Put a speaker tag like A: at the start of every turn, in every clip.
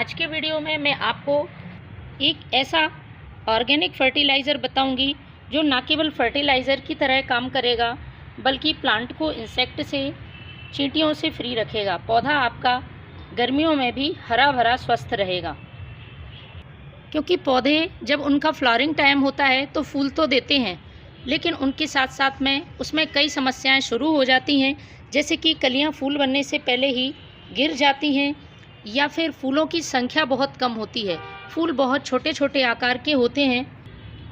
A: आज के वीडियो में मैं आपको एक ऐसा ऑर्गेनिक फर्टिलाइज़र बताऊंगी जो ना केवल फर्टिलाइज़र की तरह काम करेगा बल्कि प्लांट को इंसेक्ट से, चींटियों से फ्री रखेगा। पौधा आपका गर्मियों में भी हरा भरा स्वस्थ रहेगा, क्योंकि पौधे जब उनका फ्लावरिंग टाइम होता है तो फूल तो देते हैं, लेकिन उनके साथ साथ में उसमें कई समस्याएं शुरू हो जाती हैं, जैसे कि कलियां फूल बनने से पहले ही गिर जाती हैं या फिर फूलों की संख्या बहुत कम होती है, फूल बहुत छोटे छोटे आकार के होते हैं।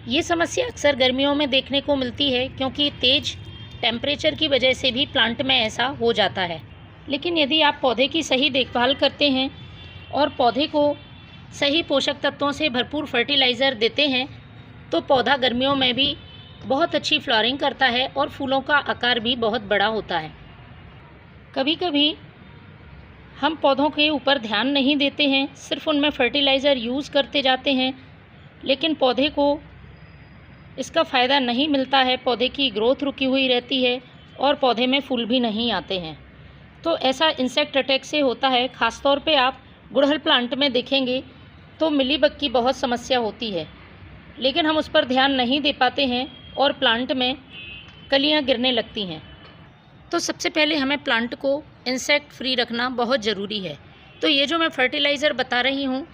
A: ये समस्या अक्सर गर्मियों में देखने को मिलती है, क्योंकि तेज़ टेम्परेचर की वजह से भी प्लांट में ऐसा हो जाता है। लेकिन यदि आप पौधे की सही देखभाल करते हैं और पौधे को सही पोषक तत्वों से भरपूर फर्टिलाइज़र देते हैं तो पौधा गर्मियों में भी बहुत अच्छी फ्लावरिंग करता है और फूलों का आकार भी बहुत बड़ा होता है। कभी कभी हम पौधों के ऊपर ध्यान नहीं देते हैं, सिर्फ उनमें फर्टिलाइज़र यूज़ करते जाते हैं, लेकिन पौधे को इसका फ़ायदा नहीं मिलता है। पौधे की ग्रोथ रुकी हुई रहती है और पौधे में फूल भी नहीं आते हैं। तो ऐसा इंसेक्ट अटैक से होता है। ख़ास तौर पे आप गुड़हल प्लांट में देखेंगे तो मिलीबग की बहुत समस्या होती है, लेकिन हम उस पर ध्यान नहीं दे पाते हैं और प्लांट में कलियां गिरने लगती हैं। तो सबसे पहले हमें प्लांट को इंसेक्ट फ्री रखना बहुत ज़रूरी है। तो ये जो मैं फर्टिलाइज़र बता रही हूँ,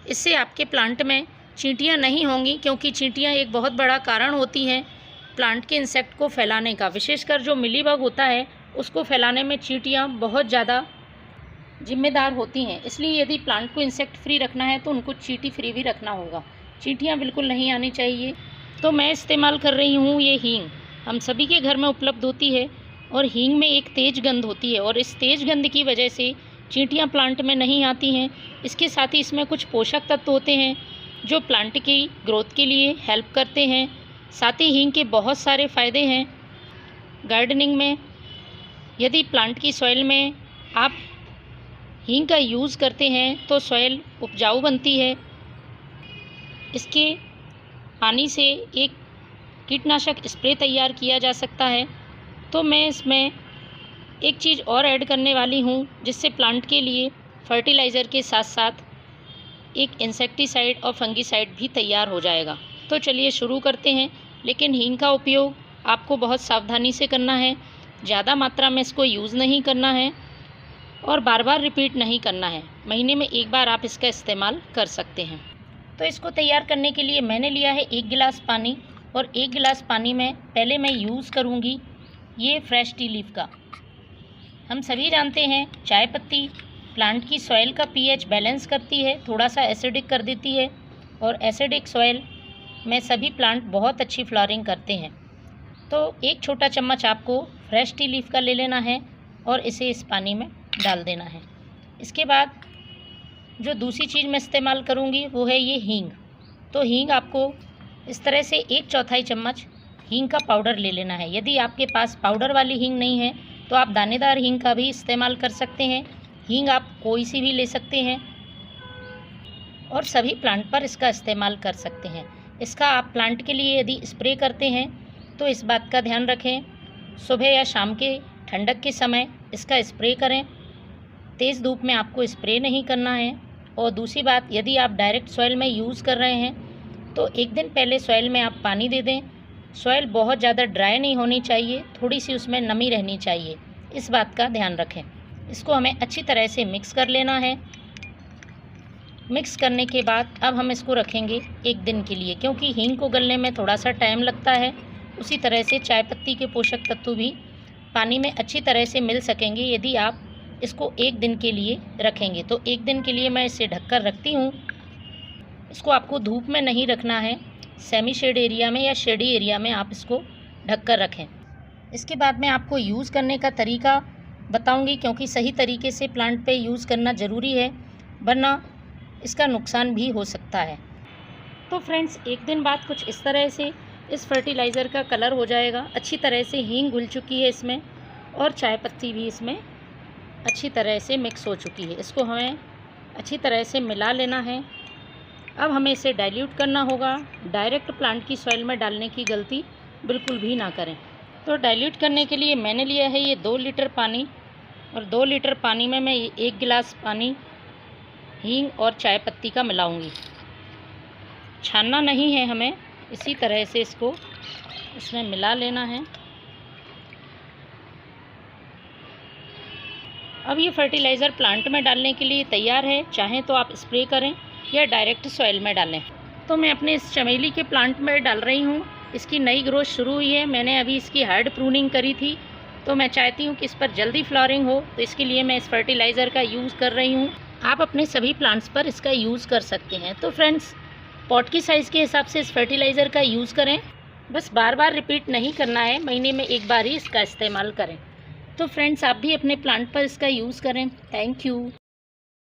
A: इससे आपके प्लांट में चींटियाँ नहीं होंगी, क्योंकि चींटियाँ एक बहुत बड़ा कारण होती हैं प्लांट के इंसेक्ट को फैलाने का। विशेषकर जो मिलीबग होता है उसको फैलाने में चींटियाँ बहुत ज़्यादा जिम्मेदार होती हैं। इसलिए यदि प्लांट को इंसेक्ट फ्री रखना है तो उनको चींटी फ्री भी रखना होगा। चींटियाँ बिल्कुल नहीं आनी चाहिए। तो मैं इस्तेमाल कर रही हूँ ये हींग। हम सभी के घर में उपलब्ध होती है और हींग में एक तेज़ गंध होती है और इस तेज़ गंध की वजह से चींटियाँ प्लांट में नहीं आती हैं। इसके साथ ही इसमें कुछ पोषक तत्व होते हैं जो प्लांट की ग्रोथ के लिए हेल्प करते हैं। साथ ही हींग के बहुत सारे फ़ायदे हैं गार्डनिंग में। यदि प्लांट की सॉइल में आप हींग का यूज़ करते हैं तो सॉइल उपजाऊ बनती है। इसके पानी से एक कीटनाशक स्प्रे तैयार किया जा सकता है। तो मैं इसमें एक चीज़ और ऐड करने वाली हूँ, जिससे प्लांट के लिए फर्टिलाइज़र के साथ साथ एक इंसेक्टिसाइड और फंगिसाइड भी तैयार हो जाएगा। तो चलिए शुरू करते हैं। लेकिन हींग का उपयोग आपको बहुत सावधानी से करना है, ज़्यादा मात्रा में इसको यूज़ नहीं करना है और बार बार रिपीट नहीं करना है। महीने में एक बार आप इसका इस्तेमाल कर सकते हैं। तो इसको तैयार करने के लिए मैंने लिया है 1 गिलास पानी, और 1 गिलास पानी में पहले मैं यूज़ करूँगी ये फ्रेश टी लीफ का। हम सभी जानते हैं चाय पत्ती प्लांट की सॉइल का पीएच बैलेंस करती है, थोड़ा सा एसिडिक कर देती है, और एसिडिक सॉइल में सभी प्लांट बहुत अच्छी फ्लावरिंग करते हैं। तो 1 छोटा चम्मच आपको फ्रेश टी लीफ का ले लेना है और इसे इस पानी में डाल देना है। इसके बाद जो दूसरी चीज़ मैं इस्तेमाल करूँगी वो है ये हींग। तो हींग आपको इस तरह से 1/4 चम्मच हींग का पाउडर ले लेना है। यदि आपके पास पाउडर वाली हींग नहीं है तो आप दानेदार हींग का भी इस्तेमाल कर सकते हैं। हींग आप कोई सी भी ले सकते हैं और सभी प्लांट पर इसका इस्तेमाल कर सकते हैं। इसका आप प्लांट के लिए यदि स्प्रे करते हैं तो इस बात का ध्यान रखें, सुबह या शाम के ठंडक के समय इसका स्प्रे करें। तेज़ धूप में आपको स्प्रे नहीं करना है। और दूसरी बात, यदि आप डायरेक्ट सॉइल में यूज़ कर रहे हैं तो एक दिन पहले सॉइल में आप पानी दे दें। सॉइल बहुत ज़्यादा ड्राई नहीं होनी चाहिए, थोड़ी सी उसमें नमी रहनी चाहिए, इस बात का ध्यान रखें। इसको हमें अच्छी तरह से मिक्स कर लेना है। मिक्स करने के बाद अब हम इसको रखेंगे 1 दिन के लिए, क्योंकि हींग को गलने में थोड़ा सा टाइम लगता है। उसी तरह से चाय पत्ती के पोषक तत्व भी पानी में अच्छी तरह से मिल सकेंगे यदि आप इसको 1 दिन के लिए रखेंगे। तो 1 दिन के लिए मैं इसे ढककर रखती हूँ। इसको आपको धूप में नहीं रखना है, सेमी शेड एरिया में या शेडी एरिया में आप इसको ढककर रखें। इसके बाद मैं आपको यूज़ करने का तरीका बताऊंगी, क्योंकि सही तरीके से प्लांट पे यूज़ करना ज़रूरी है, वरना इसका नुकसान भी हो सकता है। तो फ्रेंड्स, 1 दिन बाद कुछ इस तरह से इस फर्टिलाइज़र का कलर हो जाएगा। अच्छी तरह से हींग घुल चुकी है इसमें और चाय पत्ती भी इसमें अच्छी तरह से मिक्स हो चुकी है। इसको हमें अच्छी तरह से मिला लेना है। अब हमें इसे डाइल्यूट करना होगा। डायरेक्ट प्लांट की सॉइल में डालने की गलती बिल्कुल भी ना करें। तो डाइल्यूट करने के लिए मैंने लिया है ये 2 लीटर पानी, और 2 लीटर पानी में मैं 1 गिलास पानी हींग और चाय पत्ती का मिलाऊंगी। छानना नहीं है हमें, इसी तरह से इसको इसमें मिला लेना है। अब ये फर्टिलाइज़र प्लांट में डालने के लिए तैयार है। चाहें तो आप स्प्रे करें या डायरेक्ट सॉइल में डालें। तो मैं अपने इस चमेली के प्लांट में डाल रही हूँ। इसकी नई ग्रोथ शुरू हुई है। मैंने अभी इसकी हार्ड प्रूनिंग करी थी, तो मैं चाहती हूँ कि इस पर जल्दी फ्लावरिंग हो, तो इसके लिए मैं इस फर्टिलाइज़र का यूज़ कर रही हूँ। आप अपने सभी प्लांट्स पर इसका यूज़ कर सकते हैं। तो फ्रेंड्स, पॉट की साइज़ के हिसाब से इस फर्टिलाइज़र का यूज़ करें। बस बार बार रिपीट नहीं करना है, महीने में एक बार ही इसका इस्तेमाल करें। तो फ्रेंड्स, आप भी अपने प्लांट पर इसका यूज़ करें। Thank you.